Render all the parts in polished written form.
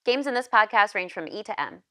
Games in this podcast range from E to M.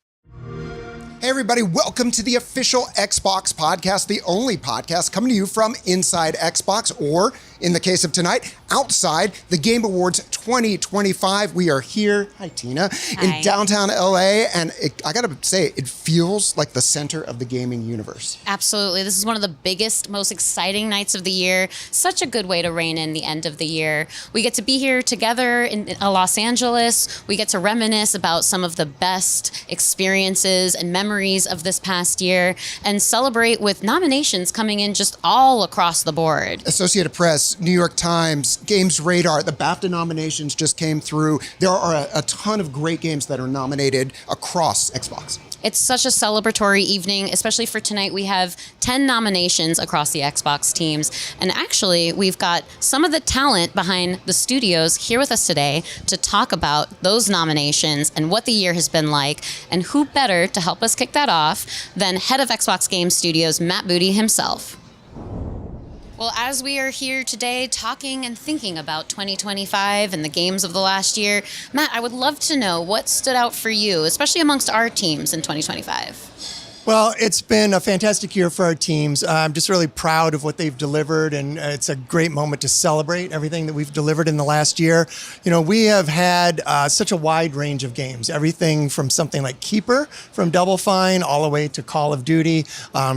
Hey everybody, welcome to the official Xbox podcast, the only podcast coming to you from inside Xbox, or in the case of tonight, outside the Game Awards 2025. We are here, hi Tina, in downtown LA, and I gotta say, it feels like the center of the gaming universe. Absolutely. This is one of the biggest, most exciting nights of the year. Such a good way to rein in the end of the year. We get to be here together in Los Angeles. We get to reminisce about some of the best experiences and memories of this past year and celebrate with nominations coming in just all across the board. Associated Press, New York Times, Games Radar, the BAFTA nominations just came through. There are a ton of great games that are nominated across Xbox. It's such a celebratory evening, especially for tonight. We have 10 nominations across the Xbox teams. And actually, we've got some of the talent behind the studios here with us today to talk about those nominations and what the year has been like. And who better to help us kick that off than head of Xbox Game Studios, Matt Booty himself. Well, as we are here today talking and thinking about 2025 and the games of the last year, Matt, I would love to know what stood out for you, especially amongst our teams in 2025. Well, it's been a fantastic year for our teams. I'm just really proud of what they've delivered, and it's a great moment to celebrate everything that we've delivered in the last year. You know, we have had such a wide range of games, everything from something like Keeper from Double Fine all the way to Call of Duty,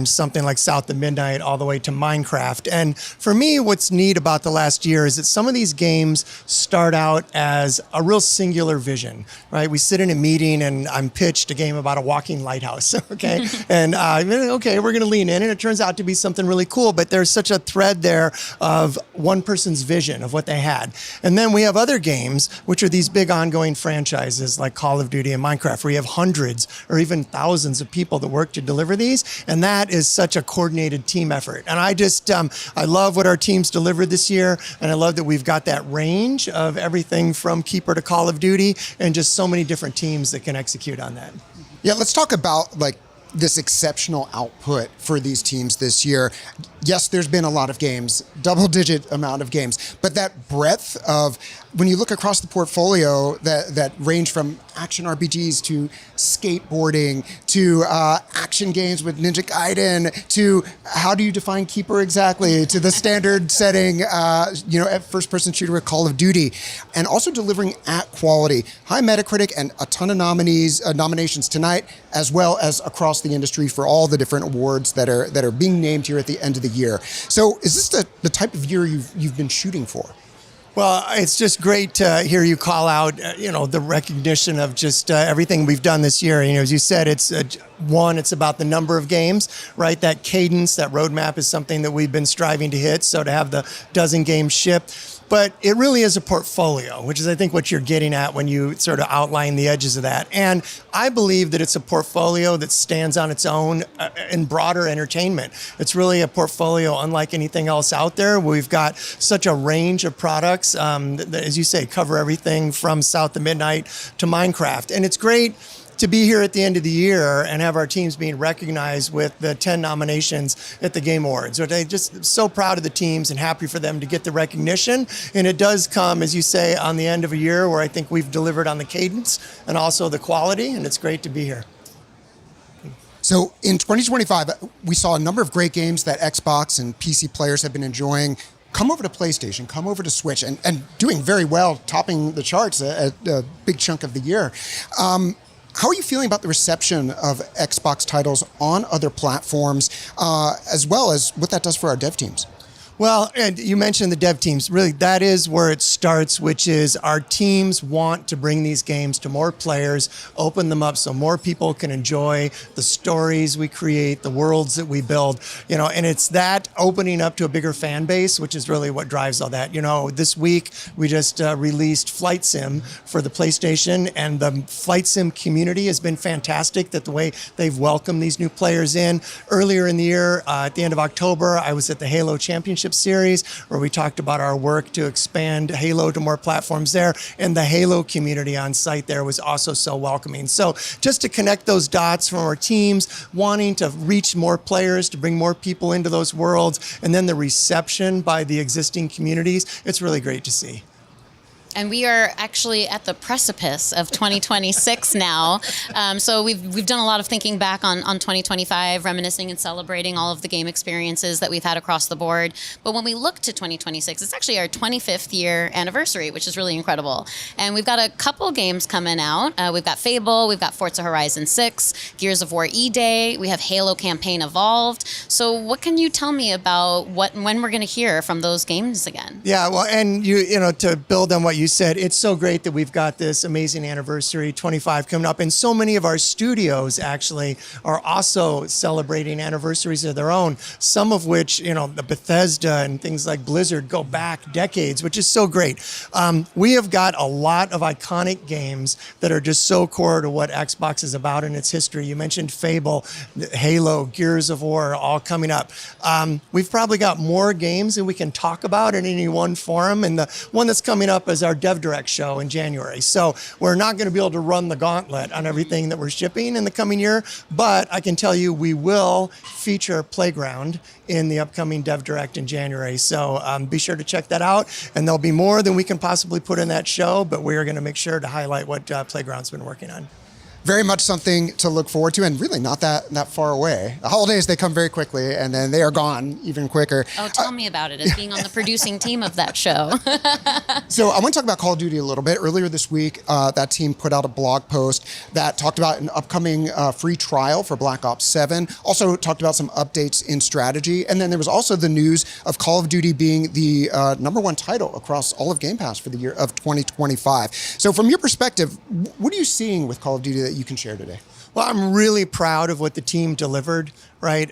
something like South of Midnight all the way to Minecraft. And for me, what's neat about the last year is that some of these games start out as a real singular vision, right? We sit in a meeting and I'm pitched a game about a walking lighthouse, okay? And okay, we're going to lean in, and it turns out to be something really cool. But there's such a thread there of one person's vision of what they had. And then we have other games, which are these big ongoing franchises like Call of Duty and Minecraft, where you have hundreds or even thousands of people that work to deliver these. And that is such a coordinated team effort. And I just, I love what our teams delivered this year. And I love that we've got that range of everything from Keeper to Call of Duty and just so many different teams that can execute on that. Yeah, let's talk about this exceptional output for these teams this year. Yes, there's been a lot of games, double-digit amount of games, but that breadth of, when you look across the portfolio that range from action RPGs to skateboarding to action games with Ninja Gaiden to how do you define Keeper exactly, to the standard setting, first-person shooter with Call of Duty, and also delivering at quality, high Metacritic, and a ton of nominations tonight, as well as across the industry for all the different awards that are being named here at the end of the year. So is this the type of year you've been shooting for? Well, it's just great to hear you call out, the recognition of just everything we've done this year. You know, as you said, it's about the number of games, right? That cadence, that roadmap is something that we've been striving to hit. So to have the dozen games shipped. But it really is a portfolio, which is, I think, what you're getting at when you sort of outline the edges of that. And I believe that it's a portfolio that stands on its own in broader entertainment. It's really a portfolio unlike anything else out there. We've got such a range of products that, as you say, cover everything from South of Midnight to Minecraft. And it's great to be here at the end of the year and have our teams being recognized with the 10 nominations at the Game Awards. So I'm just so proud of the teams and happy for them to get the recognition. And it does come, as you say, on the end of a year where I think we've delivered on the cadence and also the quality, and it's great to be here. So in 2025, we saw a number of great games that Xbox and PC players have been enjoying come over to PlayStation, come over to Switch, and doing very well, topping the charts a big chunk of the year. How are you feeling about the reception of Xbox titles on other platforms, as well as what that does for our dev teams? Well, and you mentioned the dev teams. Really, that is where it starts, which is our teams want to bring these games to more players, open them up so more people can enjoy the stories we create, the worlds that we build, and it's that opening up to a bigger fan base, which is really what drives all that. This week we just released Flight Sim for the PlayStation, and the Flight Sim community has been fantastic, that the way they've welcomed these new players in. Earlier in the year, at the end of October, I was at the Halo Championship Series, where we talked about our work to expand Halo to more platforms there, and the Halo community on site there was also so welcoming. So just to connect those dots from our teams, wanting to reach more players, to bring more people into those worlds, and then the reception by the existing communities, it's really great to see. And we are actually at the precipice of 2026 now. So we've done a lot of thinking back on 2025, reminiscing and celebrating all of the game experiences that we've had across the board. But when we look to 2026, it's actually our 25th year anniversary, which is really incredible. And we've got a couple games coming out. We've got Fable, we've got Forza Horizon 6, Gears of War E-Day, we have Halo Campaign Evolved. So what can you tell me about when we're going to hear from those games again? Yeah, well, and you know, to build on what you said, it's so great that we've got this amazing anniversary 25 coming up, and so many of our studios actually are also celebrating anniversaries of their own, some of which, you know, the Bethesda and things like Blizzard go back decades, which is so great. We have got a lot of iconic games that are just so core to what Xbox is about in its history. You mentioned Fable, Halo, Gears of War, all coming up. We've probably got more games than we can talk about in any one forum, and the one that's coming up is our Dev Direct show in January. So we're not going to be able to run the gauntlet on everything that we're shipping in the coming year, but I can tell you we will feature Playground in the upcoming Dev Direct in January. So be sure to check that out, and there'll be more than we can possibly put in that show, but we are going to make sure to highlight what Playground's been working on. Very much something to look forward to, and really not that far away. The holidays, they come very quickly, and then they are gone even quicker. Oh, tell me about it, as being on the producing team of that show. So I want to talk about Call of Duty a little bit. Earlier this week, that team put out a blog post that talked about an upcoming free trial for Black Ops 7. Also talked about some updates in strategy. And then there was also the news of Call of Duty being the #1 title across all of Game Pass for the year of 2025. So from your perspective, what are you seeing with Call of Duty that you can share today? Well, I'm really proud of what the team delivered, right?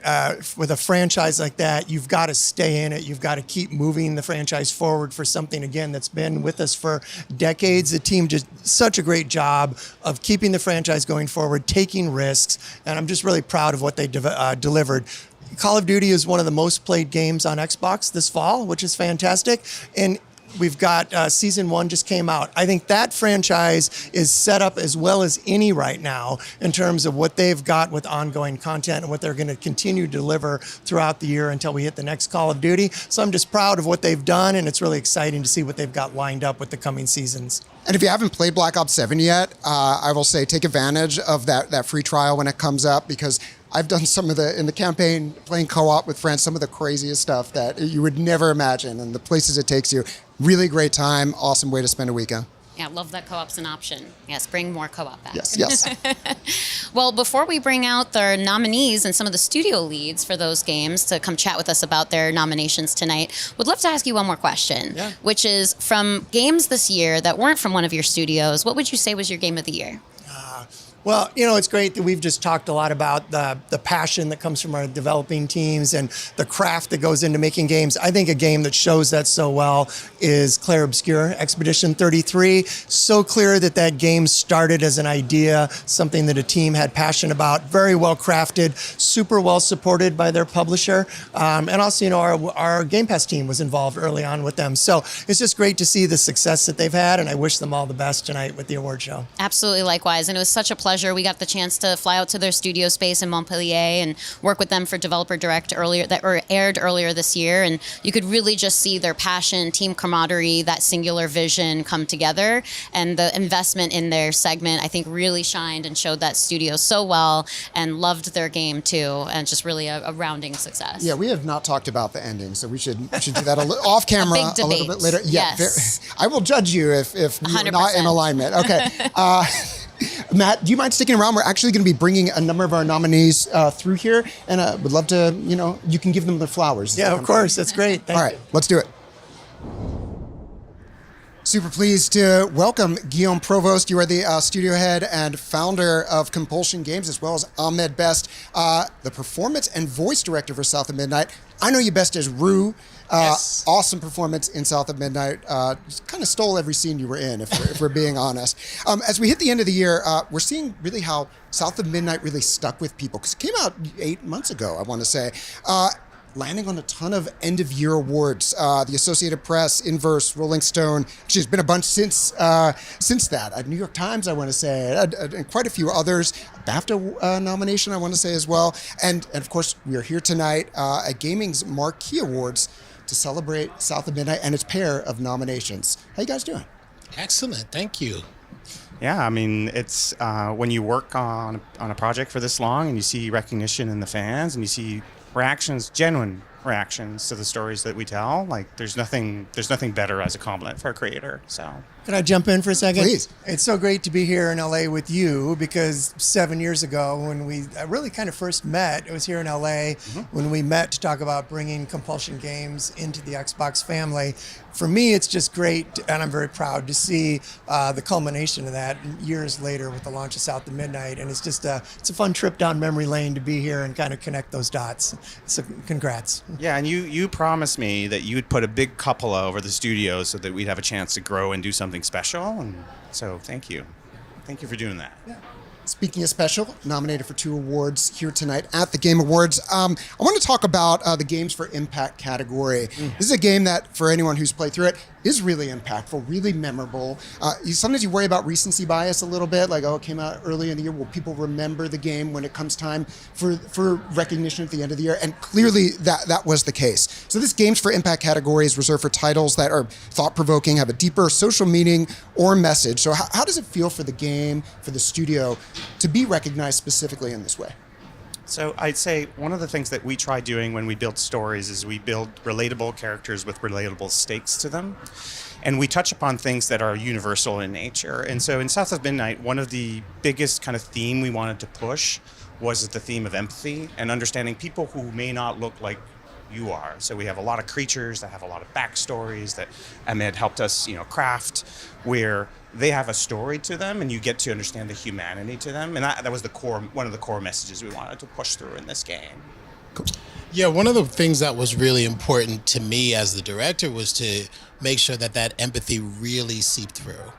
With a franchise like that, you've got to stay in it. You've got to keep moving the franchise forward for something, again, that's been with us for decades. The team did such a great job of keeping the franchise going forward, taking risks, and I'm just really proud of what they delivered. Call of Duty is one of the most played games on Xbox this fall, which is fantastic. And we've got Season 1 just came out. I think that franchise is set up as well as any right now in terms of what they've got with ongoing content and what they're going to continue to deliver throughout the year until we hit the next Call of Duty. So I'm just proud of what they've done, and it's really exciting to see what they've got lined up with the coming seasons. And if you haven't played Black Ops 7 yet, I will say take advantage of that free trial when it comes up, because I've done some of in the campaign, playing co-op with friends, some of the craziest stuff that you would never imagine, and the places it takes you. Really great time, awesome way to spend a weekend. Yeah, love that co-op's an option. Yes, bring more co-op back. Yes. Well, before we bring out the nominees and some of the studio leads for those games to come chat with us about their nominations tonight, would love to ask you one more question, which is, from games this year that weren't from one of your studios, what would you say was your game of the year? Well, you know, it's great that we've just talked a lot about the passion that comes from our developing teams and the craft that goes into making games. I think a game that shows that so well is Clair Obscur, Expedition 33. So clear that game started as an idea, something that a team had passion about, very well crafted, super well supported by their publisher. And also, you know, our Game Pass team was involved early on with them. So it's just great to see the success that they've had, and I wish them all the best tonight with the award show. Absolutely, likewise. And it was such a pleasure. We got the chance to fly out to their studio space in Montpellier and work with them for Developer Direct aired earlier this year. And you could really just see their passion, team camaraderie, that singular vision come together. And the investment in their segment, I think, really shined and showed that studio so well, and loved their game too. And just really a rounding success. Yeah, we have not talked about the ending, so we should do that off camera a little bit later. Yeah, yes. I will judge you if we're not in alignment. Okay. Matt, do you mind sticking around? We're actually going to be bringing a number of our nominees through here, and would love to, you can give them the flowers. Yeah, of course. That's great. All right, let's do it. Super pleased to welcome Guillaume Provost. You are the studio head and founder of Compulsion Games, as well as Ahmed Best, the performance and voice director for South of Midnight. I know you best as Rue. Yes. Awesome performance in South of Midnight. Just kind of stole every scene you were in, if we're being honest. As we hit the end of the year, we're seeing really how South of Midnight really stuck with people, because it came out 8 months ago, I want to say. Landing on a ton of end-of-year awards. The Associated Press, Inverse, Rolling Stone. Actually, there's been a bunch since that. New York Times, I want to say, and quite a few others. BAFTA nomination, I want to say as well. And of course, we are here tonight at Gaming's Marquee Awards to celebrate South of Midnight and its pair of nominations. How you guys doing? Excellent. Thank you. Yeah, I mean, it's when you work on a project for this long and you see recognition in the fans and you see reactions, genuine reactions to the stories that we tell. Like, there's nothing better as a compliment for a creator. So. Can I jump in for a second? Please. It's so great to be here in LA with you because 7 years ago, when we really kind of first met, it was here in LA when we met to talk about bringing Compulsion games into the Xbox family. For me, it's just great, and I'm very proud to see the culmination of that years later with the launch of South of Midnight. And it's just it's a fun trip down memory lane to be here and kind of connect those dots. So congrats. Yeah, and you promised me that you would put a big cupola over the studio so that we'd have a chance to grow and do something special, and so thank you for doing that. Speaking of special, nominated for 2 awards here tonight at the Game Awards. I want to talk about the Games for Impact category. This is a game that, for anyone who's played through it, is really impactful, really memorable. Sometimes you worry about recency bias a little bit, like, oh, it came out early in the year. Will people remember the game when it comes time for recognition at the end of the year? And clearly that was the case. So this Games for Impact category is reserved for titles that are thought-provoking, have a deeper social meaning or message. So how does it feel for the game, for the studio, to be recognized specifically in this way? So I'd say one of the things that we try doing when we build stories is we build relatable characters with relatable stakes to them. And we touch upon things that are universal in nature. And so in South of Midnight, one of the biggest kind of theme we wanted to push was the theme of empathy and understanding people who may not look like you are. So we have a lot of creatures that have a lot of backstories that Ahmed helped us, craft, where they have a story to them, and you get to understand the humanity to them. And that was one of the core messages we wanted to push through in this game. Yeah, one of the things that was really important to me as the director was to make sure that empathy really seeped through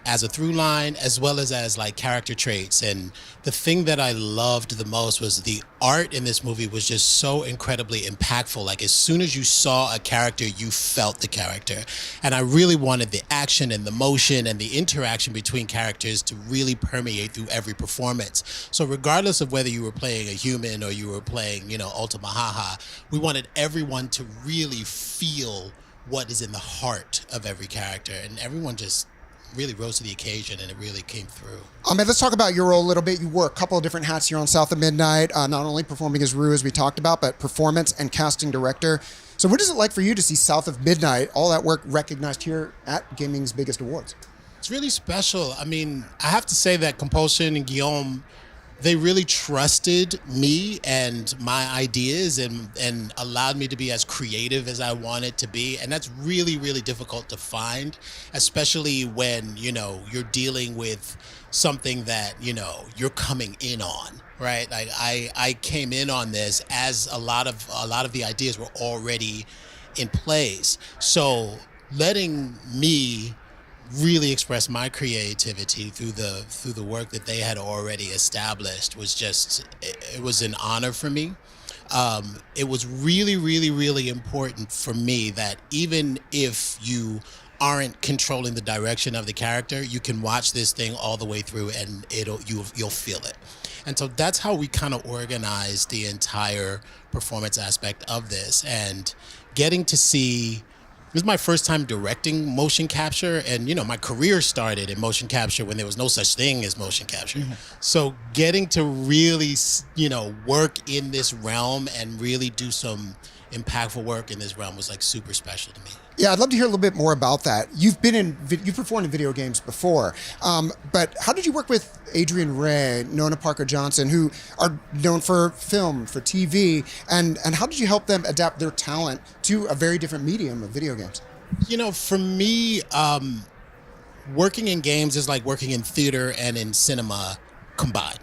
as a through line, as well as like character traits. And the thing that I loved the most was the art in this movie was just so incredibly impactful. Like, as soon as you saw a character, you felt the character. And I really wanted the action and the motion and the interaction between characters to really permeate through every performance. So regardless of whether you were playing a human or you were playing, Ultima Haha, we wanted everyone to really feel what is in the heart of every character. And everyone just really rose to the occasion, and it really came through. Ahmed, let's talk about your role a little bit. You wore a couple of different hats here on South of Midnight, not only performing as Rue, as we talked about, but performance and casting director. So what is it like for you to see South of Midnight, all that work recognized here at gaming's biggest awards? It's really special. I mean, I have to say that Compulsion and Guillaume, they really trusted me and my ideas and allowed me to be as creative as I wanted to be. And that's really, really difficult to find, especially when, you're dealing with something that, you're coming in on, right? Like I came in on this as a lot of the ideas were already in place. So letting me really express my creativity through the work that they had already established was it was an honor for me. It was really, really, really important for me that even if you aren't controlling the direction of the character, you can watch this thing all the way through and you'll feel it. And so that's how we kind of organized the entire performance aspect of this, and getting to see. This is my first time directing motion capture, and my career started in motion capture when there was no such thing as motion capture. So getting to really, work in this realm and really do some impactful work in this realm was like super special to me. Yeah, I'd love to hear a little bit more about that. You've performed in video games before, but how did you work with Adrian Ray, Nona Parker-Johnson, who are known for film, for TV, and how did you help them adapt their talent to a very different medium of video games? For me, working in games is like working in theater and in cinema combined.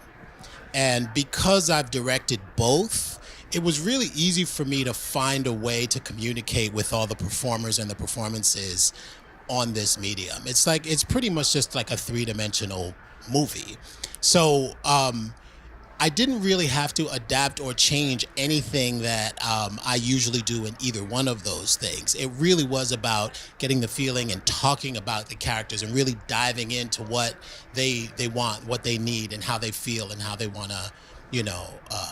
And because I've directed both, it was really easy for me to find a way to communicate with all the performers and the performances on this medium. It's pretty much just like a 3-dimensional movie. So I didn't really have to adapt or change anything that I usually do in either one of those things. It really was about getting the feeling and talking about the characters and really diving into what they want, what they need, and how they feel and how they want to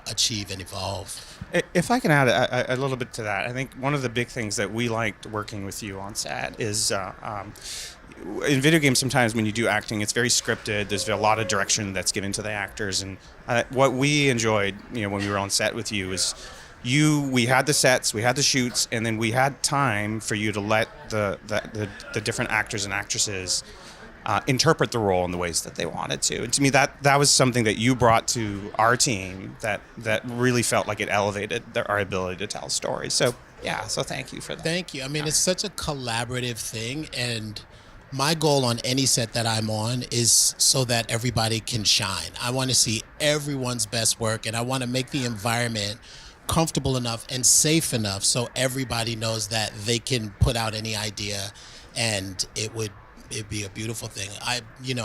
achieve and evolve. If I can add a little bit to that, I think one of the big things that we liked working with you on set is in video games, sometimes when you do acting, it's very scripted. There's a lot of direction that's given to the actors, and what we enjoyed, when we were on set with you, is we had the sets, we had the shoots, and then we had time for you to let the different actors and actresses interpret the role in the ways that they wanted to. And to me, that was something that you brought to our team that really felt like it elevated our ability to tell stories. So so thank you for that. Thank you. I mean, it's such a collaborative thing, and my goal on any set that I'm on is so that everybody can shine. I want to see everyone's best work, and I want to make the environment comfortable enough and safe enough so everybody knows that they can put out any idea, and it'd be a beautiful thing. I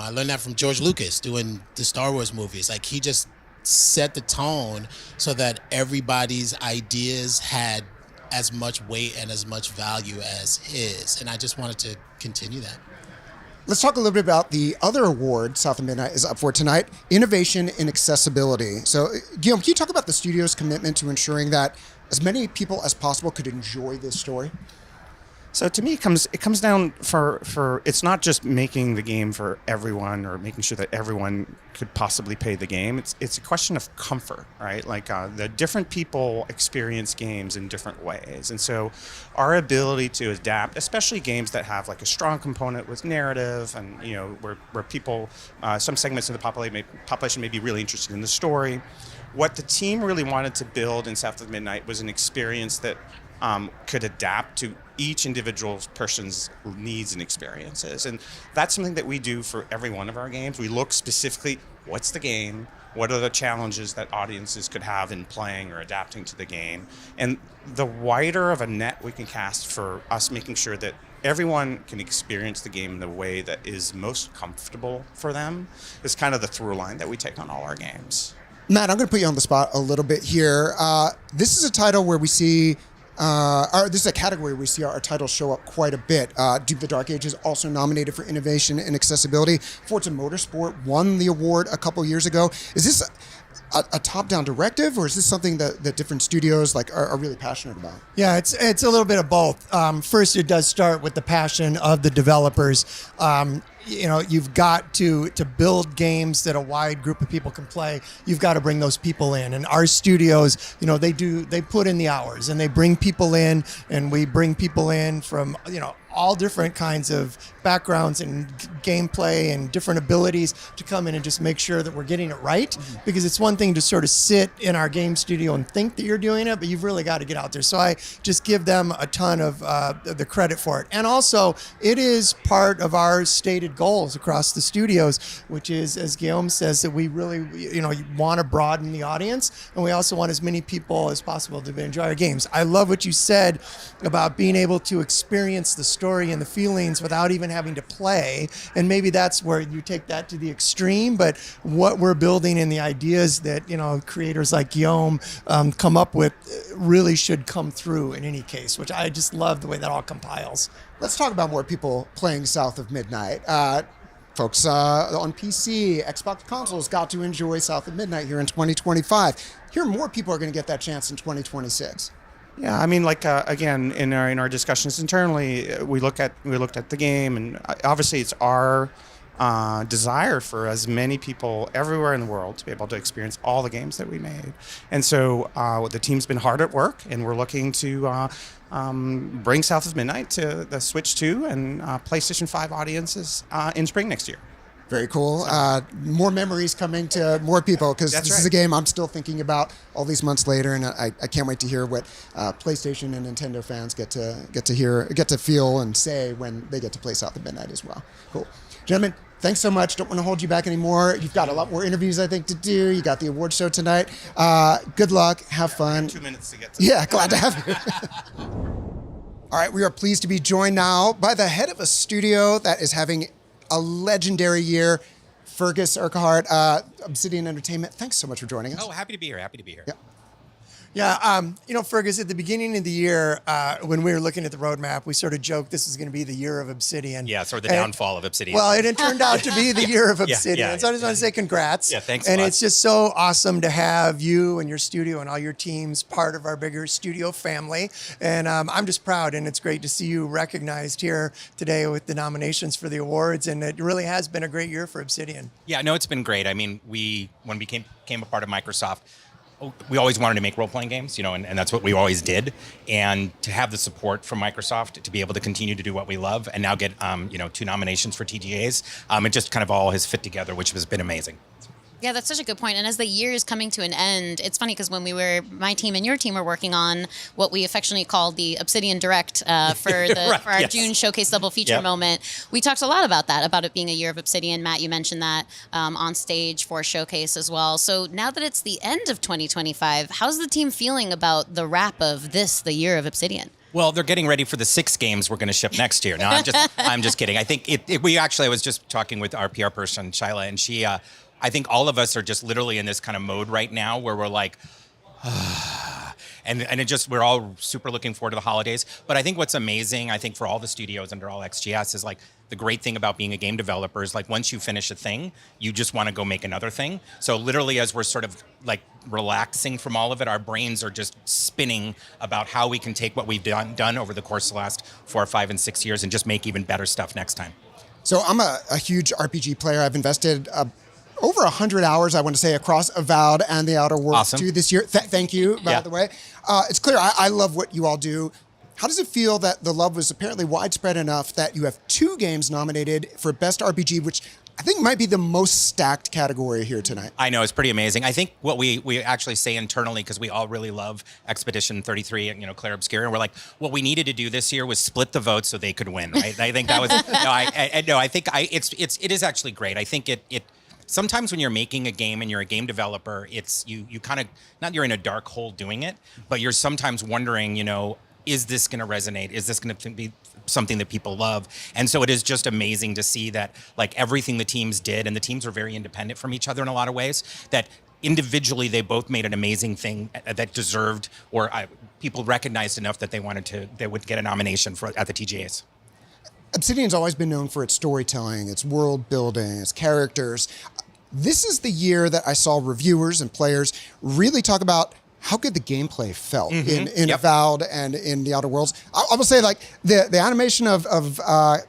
learned that from George Lucas doing the Star Wars movies. Like, he just set the tone so that everybody's ideas had as much weight and as much value as his, and I just wanted to continue that. Let's talk a little bit about the other award South of Midnight is up for tonight, Innovation in Accessibility. So, Guillaume, can you talk about the studio's commitment to ensuring that as many people as possible could enjoy this story? So to me, it comes down for it's not just making the game for everyone or making sure that everyone could possibly play the game. It's a question of comfort, right? Like the different people experience games in different ways, and so our ability to adapt, especially games that have like a strong component with narrative, and where people, some segments of the population may be really interested in the story. What the team really wanted to build in South of Midnight was an experience that could adapt to each individual person's needs and experiences. And that's something that we do for every one of our games. We look specifically, what's the game? What are the challenges that audiences could have in playing or adapting to the game? And the wider of a net we can cast for us making sure that everyone can experience the game in the way that is most comfortable for them is kind of the through line that we take on all our games. Matt, I'm going to put you on the spot a little bit here. This is a title where we see this is a category where we see our titles show up quite a bit. Duke the Dark Ages also nominated for Innovation and Accessibility. Forza Motorsport won the award a couple years ago. Is this a top-down directive, or is this something that different studios are really passionate about? Yeah, it's a little bit of both. First, it does start with the passion of the developers. You've got to build games that a wide group of people can play. You've got to bring those people in, and our studios, they put in the hours, and they bring people in, and we bring people in from all different kinds of backgrounds and gameplay and different abilities to come in and just make sure that we're getting it right. Mm-hmm. Because it's one thing to sort of sit in our game studio and think that you're doing it, but you've really got to get out there. So I just give them a ton of the credit for it. And also, it is part of our stated goals across the studios, which is, as Guillaume says, that we really, want to broaden the audience, and we also want as many people as possible to enjoy our games. I love what you said about being able to experience the story and the feelings without even having to play, and maybe that's where you take that to the extreme. But what we're building and the ideas that creators like Guillaume come up with really should come through in any case, which I just love the way that all compiles. Let's talk about more people playing South of Midnight. Folks on PC, Xbox consoles got to enjoy South of Midnight here in 2025. Here, more people are going to get that chance in 2026. Yeah, I mean, again, in our discussions internally, we looked at the game, and obviously it's our desire for as many people everywhere in the world to be able to experience all the games that we made. And so the team's been hard at work, and we're looking to bring South of Midnight to the Switch 2 and PlayStation 5 audiences in spring next year. Very cool. More memories coming to more people, because this is a game I'm still thinking about all these months later, and I can't wait to hear what PlayStation and Nintendo fans get to feel and say when they get to play South of Midnight as well. Cool, gentlemen. Thanks so much. Don't want to hold you back anymore. You've got a lot more interviews, I think, to do. You got the award show tonight. Good luck. Have fun. 2 minutes to get to. Yeah, glad to have you. All right, we are pleased to be joined now by the head of a studio that is having a legendary year, Fergus Urquhart, Obsidian Entertainment. Thanks so much for joining us. Oh, happy to be here. Yeah. Yeah, Fergus, at the beginning of the year, when we were looking at the roadmap, we sort of joked this is going to be the year of Obsidian. Yeah, sort of the downfall of Obsidian. Well, it turned out to be the year of Obsidian. yeah, So I just want to say congrats. Yeah, thanks. And a lot. it's just so awesome to have you and your studio and all your teams part of our bigger studio family. And I'm just proud, and it's great to see you recognized here today with the nominations for the awards. And it really has been a great year for Obsidian. Yeah, no, it's been great. I mean, when we came a part of Microsoft, we always wanted to make role-playing games, and that's what we always did. And to have the support from Microsoft to be able to continue to do what we love and now get, 2 nominations for TGAs, it just kind of all has fit together, which has been amazing. Yeah, that's such a good point. And as the year is coming to an end, it's funny because when my team and your team were working on what we affectionately called the Obsidian Direct for our yes. June showcase double feature moment, we talked a lot about that, about it being a year of Obsidian. Matt, you mentioned that on stage for showcase as well. So now that it's the end of 2025, how's the team feeling about the wrap of the year of Obsidian? Well, they're getting ready for the 6 games we're going to ship next year. No, I'm just kidding. I think I was just talking with our PR person, Shyla, and she, I think all of us are just literally in this kind of mode right now where we're like, and we're all super looking forward to the holidays. But I think what's amazing, I think for all the studios under all XGS is like the great thing about being a game developer is like once you finish a thing, you just want to go make another thing. So literally as we're sort of like relaxing from all of it, our brains are just spinning about how we can take what we've done over the course of the last 4, 5, and 6 years and just make even better stuff next time. So I'm a huge RPG player. I've invested over 100 hours, I want to say, across Avowed and the Outer Worlds Awesome. 2 this year. Thank you, by the way. It's clear I love what you all do. How does it feel that the love was apparently widespread enough that you have 2 games nominated for Best RPG, which I think might be the most stacked category here tonight? I know, it's pretty amazing. I think what we actually say internally, because we all really love Expedition 33 and, Claire Obscura, and we're like, what we needed to do this year was split the votes so they could win, right? I think that was, it is actually great. I think it sometimes when you're making a game and you're a game developer, it's you kind of, not you're in a dark hole doing it, but you're sometimes wondering, is this going to resonate? Is this going to be something that people love? And so it is just amazing to see that like everything the teams did, and the teams are very independent from each other in a lot of ways, that individually they both made an amazing thing that deserved, or people recognized enough that they would get a nomination at the TGAs. Obsidian's always been known for its storytelling, its world building, its characters. This is the year that I saw reviewers and players really talk about how good the gameplay felt in Avowed and in the Outer Worlds. I will say, like, the animation of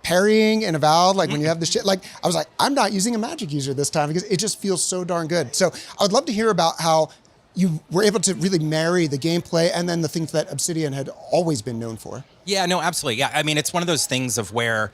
parrying in Avowed, like when you have the shit, like, I was like, I'm not using a magic user this time because it just feels so darn good. So I would love to hear about how you were able to really marry the gameplay and then the things that Obsidian had always been known for. Yeah, no, absolutely. Yeah, I mean, it's one of those things of where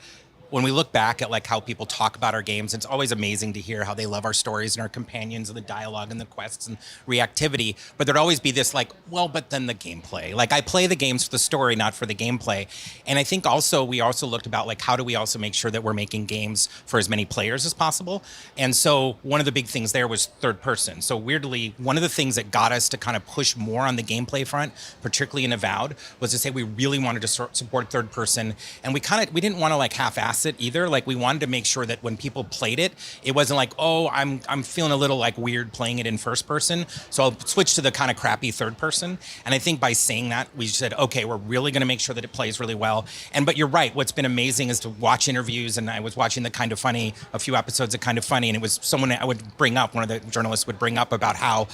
when we look back at like how people talk about our games, it's always amazing to hear how they love our stories and our companions and the dialogue and the quests and reactivity. But there'd always be this like, well, but then the gameplay. Like I play the games for the story, not for the gameplay. And I think also we also looked about like how do we also make sure that we're making games for as many players as possible. And so one of the big things there was third person. So weirdly, one of the things that got us to kind of push more on the gameplay front, particularly in Avowed, was to say we really wanted to support third person. And we didn't want to like half-ass it either. Like we wanted to make sure that when people played it, it wasn't like, oh, I'm feeling a little like weird playing it in first person, so I'll switch to the kind of crappy third person. And I think by saying that, we said, okay, we're really going to make sure that it plays really well. But you're right. What's been amazing is to watch interviews, and I was watching a few episodes of Kind of Funny, and it was someone I would bring up, one of the journalists would bring up about how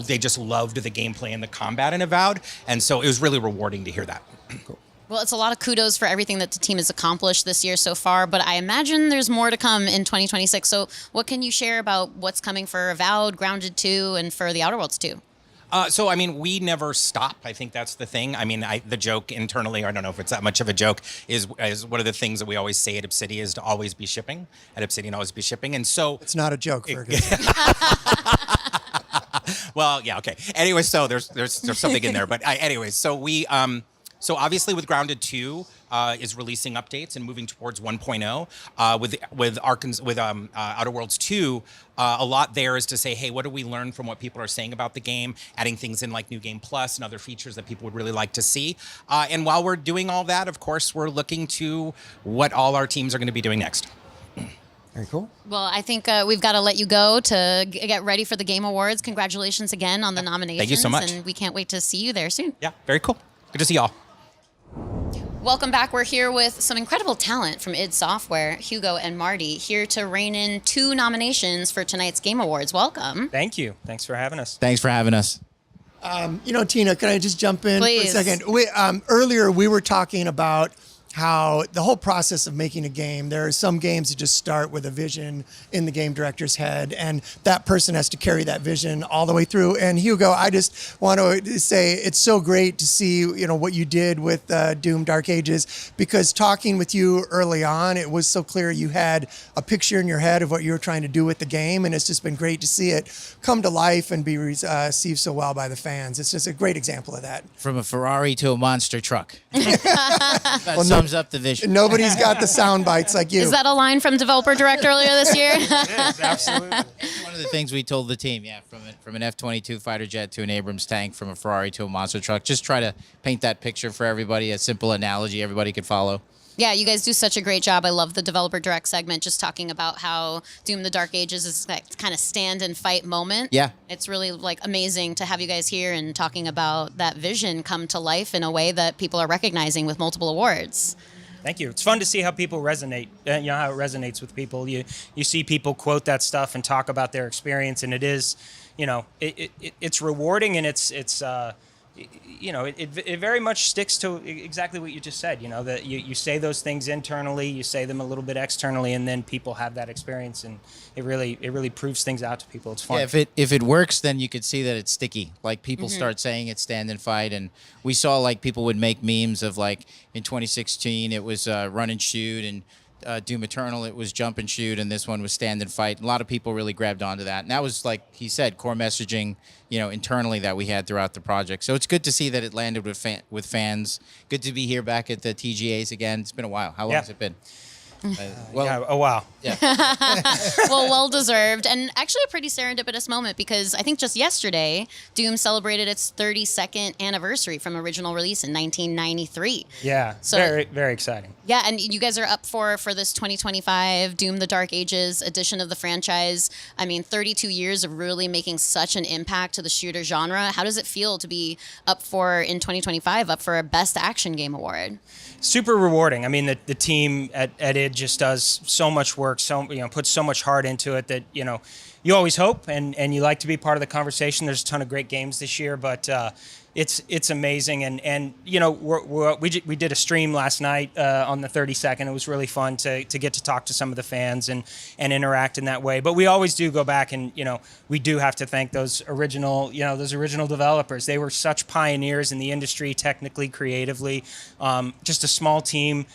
they just loved the gameplay and the combat in Avowed. And so it was really rewarding to hear that. Cool. Well, it's a lot of kudos for everything that the team has accomplished this year so far, but I imagine there's more to come in 2026. So what can you share about what's coming for Avowed, Grounded 2, and for the Outer Worlds 2? So, I mean, we never stop. I think that's the thing. I mean, the joke internally, I don't know if it's that much of a joke, is one of the things that we always say at Obsidian is to always be shipping. At Obsidian, always be shipping. And so... It's not a joke, Fergus. Well, yeah, okay. Anyway, so there's something in there. But anyways, so we... So obviously with Grounded 2 is releasing updates and moving towards 1.0. With Outer Worlds 2, a lot there is to say, hey, what do we learn from what people are saying about the game, adding things in like New Game Plus and other features that people would really like to see. And while we're doing all that, of course, we're looking to what all our teams are going to be doing next. Very cool. Well, I think we've got to let you go to get ready for the Game Awards. Congratulations again on the nominations. Thank you so much. And we can't wait to see you there soon. Yeah, very cool. Good to see y'all. Welcome back. We're here with some incredible talent from id Software, Hugo and Marty, here to rein in 2 nominations for tonight's Game Awards. Welcome. Thank you. Thanks for having us. Thanks for having us. Tina, can I just jump in Please. for a second? Earlier, we were talking about how the whole process of making a game, there are some games that just start with a vision in the game director's head, and that person has to carry that vision all the way through. And Hugo, I just want to say it's so great to see, what you did with Doom Dark Ages, because talking with you early on, it was so clear you had a picture in your head of what you were trying to do with the game, and it's just been great to see it come to life and be received so well by the fans. It's just a great example of that. From a Ferrari to a monster truck. That sums up the vision. Nobody's got the sound bites like you. Is that a line from Developer Direct earlier this year? Absolutely. One of the things we told the team, from an F-22 fighter jet to an Abrams tank, from a Ferrari to a monster truck. Just try to paint that picture for everybody, a simple analogy everybody could follow. Yeah, you guys do such a great job. I love the Developer Direct segment, just talking about how Doom the Dark Ages is that kind of stand and fight moment. Yeah. It's really amazing to have you guys here and talking about that vision come to life in a way that people are recognizing with multiple awards. Thank you. It's fun to see how people resonate. How it resonates with people. You see people quote that stuff and talk about their experience, and it is, it's rewarding, and it's it very much sticks to exactly what you just said. That you say those things internally, you say them a little bit externally, and then people have that experience, and it really proves things out to people. It's fun. Yeah, if it works, then you could see that it's sticky. Like people start saying it's stand and fight, and we saw people would make memes of in 2016 it was run and shoot, and Doom Eternal it was jump and shoot, and this one was stand and fight. A lot of people really grabbed onto that, and that was, like he said, core messaging internally that we had throughout the project. So it's good to see that it landed with fans. Good to be here back at the TGAs again. It's been a while. How long has it been? Oh wow. Yeah. Well deserved, and actually a pretty serendipitous moment, because I think just yesterday Doom celebrated its 32nd anniversary from original release in 1993. Yeah. So very, very exciting. Yeah, and you guys are up for this 2025 Doom the Dark Ages edition of the franchise. I mean, 32 years of really making such an impact to the shooter genre. How does it feel to be up for a Best Action Game Award? Super rewarding. I mean, the team at id just does so much work, puts so much heart into it that you always hope and you like to be part of the conversation. There's a ton of great games this year, but it's amazing, and we did a stream last night on the 32nd. It was really fun to get to talk to some of the fans and interact in that way. But we always do go back and we do have to thank those original developers. They were such pioneers in the industry, technically, creatively. Just a small team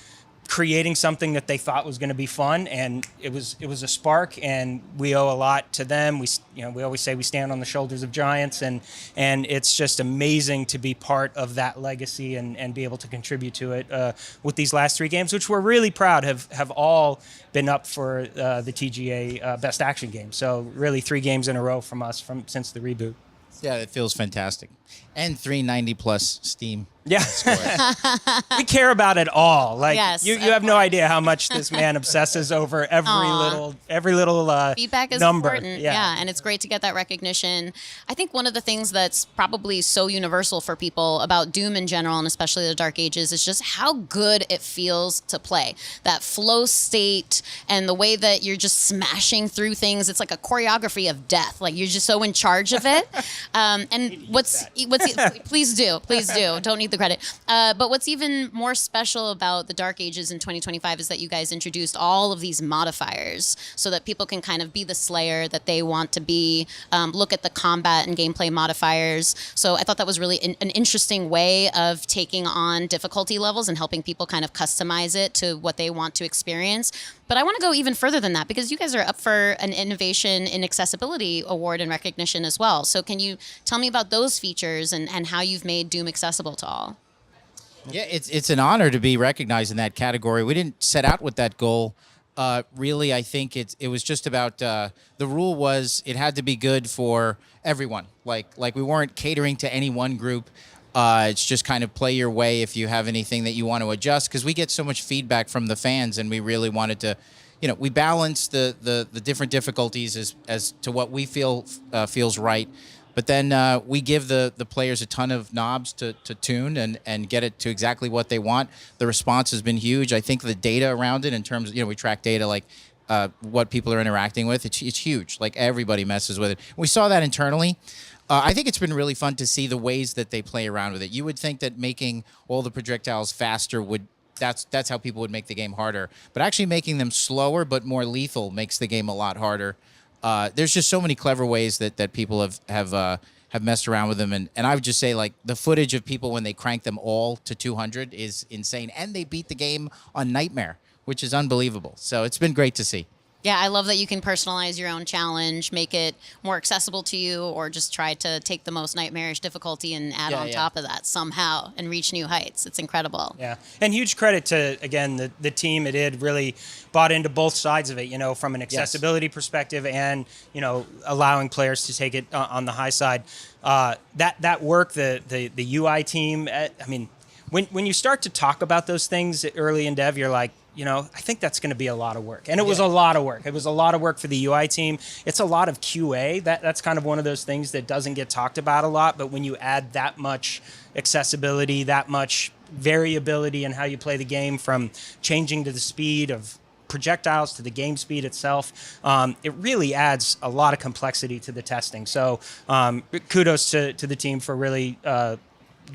creating something that they thought was going to be fun, and it was a spark, and we owe a lot to them. We always say we stand on the shoulders of giants, and it's just amazing to be part of that legacy and be able to contribute to it with these last 3 games, which we're really proud have all been up for the TGA Best Action Game. So really 3 games in a row from us since the reboot. Yeah, it feels fantastic. And 390 plus Steam. Yeah. We care about it all. Yes, you have no idea how much this man obsesses over every little feedback is number. important. Yeah, and it's great to get that recognition. I think one of the things that's probably so universal for people about Doom in general, and especially the Dark Ages, is just how good it feels to play. That flow state and the way that you're just smashing through things. It's like a choreography of death. Like you're just so in charge of it. And what's please do. Don't need the credit. But what's even more special about the Dark Ages in 2025 is that you guys introduced all of these modifiers so that people can kind of be the Slayer that they want to be, look at the combat and gameplay modifiers. So I thought that was really an interesting way of taking on difficulty levels and helping people kind of customize it to what they want to experience. But I want to go even further than that, because you guys are up for an Innovation in Accessibility Award and recognition as well. So can you tell me about those features and how you've made Doom accessible to all? Yeah, it's an honor to be recognized in that category. We didn't set out with that goal. Really, I think it was just about the rule was it had to be good for everyone. Like we weren't catering to any one group. It's just kind of play your way if you have anything that you want to adjust, because we get so much feedback from the fans, and we really wanted to, we balance the different difficulties as to what we feel feels right. But then we give the players a ton of knobs to tune and get it to exactly what they want. The response has been huge. I think the data around it, in terms of, we track data like what people are interacting with, it's huge. Like, everybody messes with it. We saw that internally. I think it's been really fun to see the ways that they play around with it. You would think that making all the projectiles faster that's how people would make the game harder. But actually making them slower but more lethal makes the game a lot harder. There's just so many clever ways that people have messed around with them, and I would just say, like, the footage of people when they crank them all to 200 is insane, and they beat the game on Nightmare, which is unbelievable. So it's been great to see. Yeah, I love that you can personalize your own challenge, make it more accessible to you, or just try to take the most nightmarish difficulty and add on top of that somehow and reach new heights. It's incredible. Yeah, and huge credit to, again, the team. It had really bought into both sides of it, from an accessibility perspective and, allowing players to take it on the high side. That work, the UI team, when you start to talk about those things early in dev, you're like, I think that's going to be a lot of work. And it was a lot of work. It was a lot of work for the UI team. It's a lot of QA. That's kind of one of those things that doesn't get talked about a lot. But when you add that much accessibility, that much variability in how you play the game, from changing to the speed of projectiles to the game speed itself, it really adds a lot of complexity to the testing. So kudos to the team for really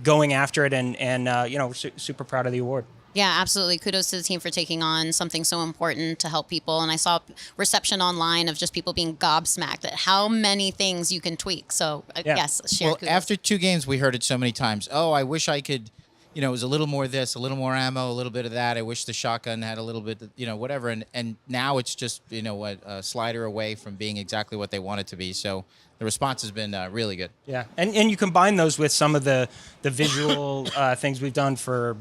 going after it, and we're super proud of the award. Yeah, absolutely. Kudos to the team for taking on something so important to help people. And I saw reception online of just people being gobsmacked at how many things you can tweak. So, yes, share kudos. After 2 games, we heard it so many times. Oh, I wish I could, it was a little more this, a little more ammo, a little bit of that. I wish the shotgun had a little bit, whatever. And now it's just, a slider away from being exactly what they want it to be. So the response has been really good. Yeah, and you combine those with some of the visual things we've done for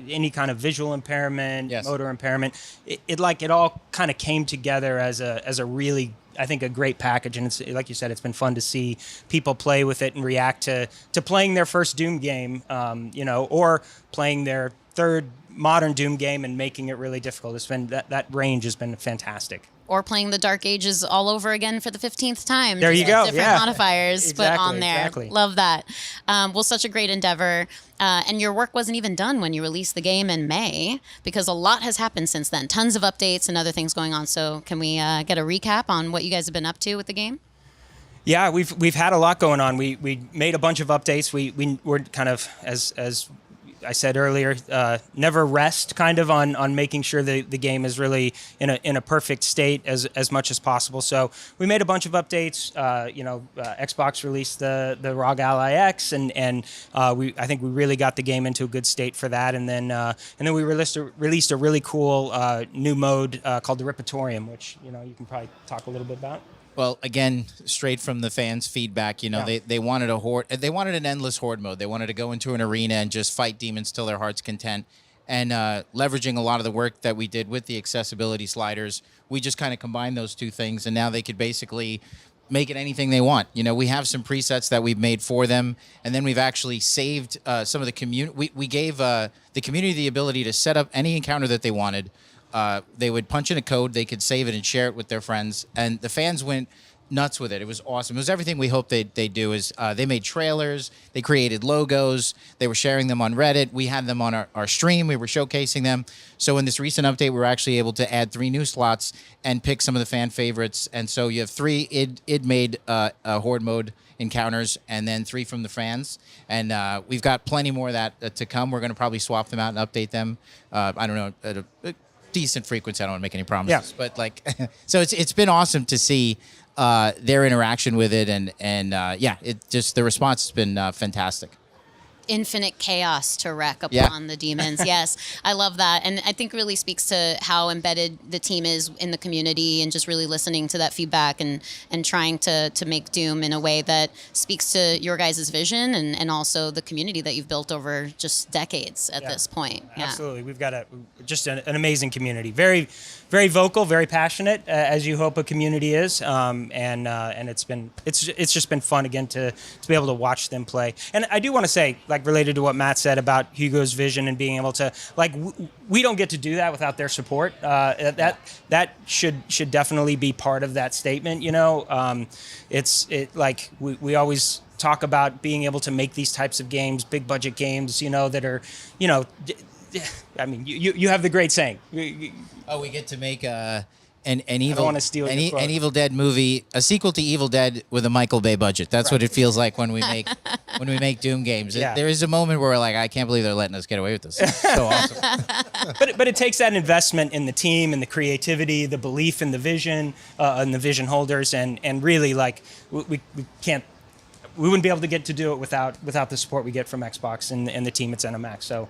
any kind of visual impairment, motor impairment. It all kind of came together as a really, I think, a great package. And it's, like you said, it's been fun to see people play with it and react to playing their first Doom game, or playing their third modern Doom game and making it really difficult. It's been that range has been fantastic. Or playing the Dark Ages all over again for the 15th time. There you go. Different modifiers put on there. Exactly. Love that. Well, such a great endeavor. And your work wasn't even done when you released the game in May, because a lot has happened since then. Tons of updates and other things going on. So can we get a recap on what you guys have been up to with the game? Yeah, we've had a lot going on. We made a bunch of updates. We're kind of, as I said earlier, never rest kind of on making sure the game is really in a perfect state as much as possible. So we made a bunch of updates. Xbox released the ROG Ally X, and I think we really got the game into a good state for that. And then we released a really cool new mode called the Repertorium, which you can probably talk a little bit about. Well, again, straight from the fans' feedback, they wanted a horde. They wanted an endless horde mode. They wanted to go into an arena and just fight demons till their heart's content. And leveraging a lot of the work that we did with the accessibility sliders, we just kind of combined those two things, and now they could basically make it anything they want. We have some presets that we've made for them, and then we've actually saved some of the community. We gave the community the ability to set up any encounter that they wanted. They would punch in a code, they could save it and share it with their friends, and the fans went nuts with it. It was awesome. It was everything we hoped they'd do. Is they made trailers, they created logos, they were sharing them on Reddit, we had them on our stream, we were showcasing them. So in this recent update, we were actually able to add 3 new slots and pick some of the fan favorites, and so you have 3 id-made horde mode encounters, and then 3 from the fans, and we've got plenty more of that to come. We're going to probably swap them out and update them. I don't know, at a decent frequency. I don't want to make any promises, but so it's been awesome to see their interaction with it, and it just, the response has been fantastic. Infinite chaos to wreak upon the demons. Yes, I love that. And I think really speaks to how embedded the team is in the community, and just really listening to that feedback and trying to make Doom in a way that speaks to your guys' vision and also the community that you've built over just decades at this point. Absolutely. We've got just an amazing community. Very, very vocal, very passionate, as you hope a community is. And it's just been fun again to be able to watch them play. And I do want to say, like related to what Matt said about Hugo's vision and being able to we don't get to do that without their support. That should definitely be part of that statement. We always talk about being able to make these types of games, big budget games, that are, I mean, you have the great saying. Oh, we get to make an Evil, wanna steal your quote. an Evil Dead movie, a sequel to Evil Dead with a Michael Bay budget. That's what it feels like when we make Doom games. Yeah. There is a moment where we're like, I can't believe they're letting us get away with this. It's so awesome. But it takes that investment in the team and the creativity, the belief in the vision, and the vision holders, and really we can't. We wouldn't be able to get to do it without the support we get from Xbox and the team at ZeniMax. So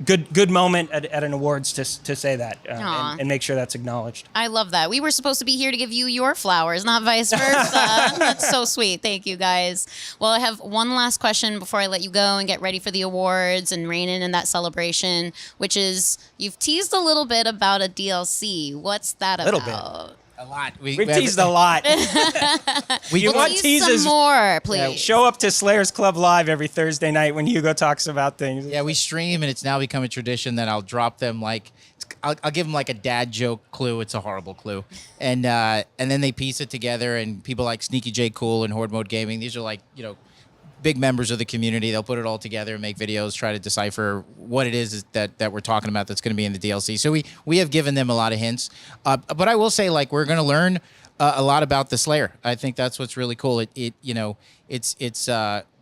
good moment at an awards to say that and make sure that's acknowledged. I love that. We were supposed to be here to give you your flowers, not vice versa. That's so sweet. Thank you, guys. Well, I have one last question before I let you go and get ready for the awards and rein in that celebration, which is you've teased a little bit about a DLC. What's that about? Little bit. A lot. We've teased a lot. You want Tease teases? some more, please. Yeah, show up to Slayers Club Live every Thursday night when Hugo talks about things. Yeah, we stream, and it's now become a tradition that I'll drop them I'll give them like a dad joke clue. It's a horrible clue, and then they piece it together. And people like Sneaky J Cool and Horde Mode Gaming. These are big members of the community. They'll put it all together and make videos, try to decipher what it is that we're talking about that's going to be in the DLC. So we have given them a lot of hints. But I will say, we're going to learn a lot about the Slayer. I think that's what's really cool. It's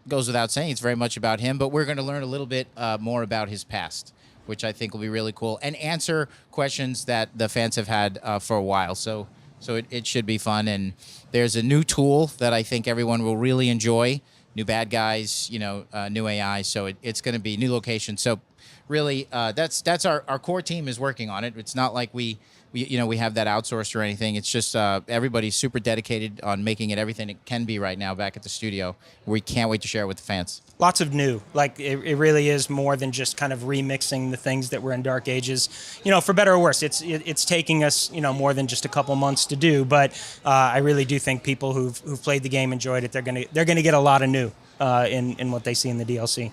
goes without saying, it's very much about him, but we're going to learn a little bit more about his past, which I think will be really cool, and answer questions that the fans have had for a while. So it should be fun. And there's a new tool that I think everyone will really enjoy. New bad guys, new AI. So it's going to be new location. So really, that's our core team is working on it. It's not like we have that outsourced or anything. It's just everybody's super dedicated on making it everything it can be right now back at the studio. We can't wait to share it with the fans. Lots of new. It really is more than just kind of remixing the things that were in Dark Ages. For better or worse, it's taking us more than just a couple months to do. But I really do think people who've played the game enjoyed it. They're gonna get a lot of new in what they see in the DLC.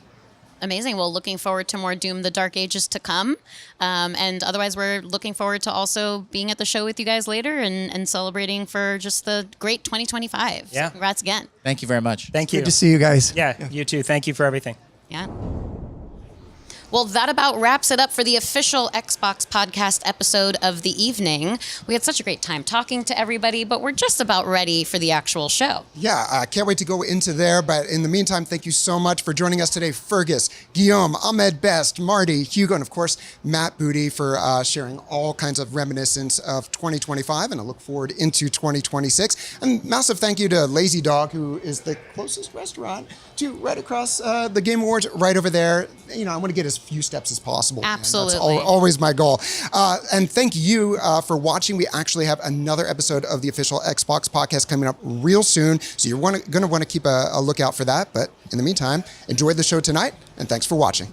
Amazing. Well, looking forward to more Doom: The Dark Ages to come. And otherwise, we're looking forward to also being at the show with you guys later and celebrating for just the great 2025. Yeah. So congrats again. Thank you very much. Thank you. Good to see you guys. Yeah, you too. Thank you for everything. Yeah. Well, that about wraps it up for the official Xbox podcast episode of the evening. We had such a great time talking to everybody, but we're just about ready for the actual show. Yeah, I can't wait to go into there. But in the meantime, thank you so much for joining us today, Fergus, Guillaume, Ahmed Best, Marty, Hugo, and of course, Matt Booty for sharing all kinds of reminiscence of 2025. And I look forward into 2026. And massive thank you to Lazy Dog, who is the closest restaurant to right across the Game Awards, right over there. I want to get as few steps as possible. Absolutely. Man. That's always my goal. And thank you for watching. We actually have another episode of the official Xbox podcast coming up real soon. So you're going to want to keep a lookout for that. But in the meantime, enjoy the show tonight, and thanks for watching.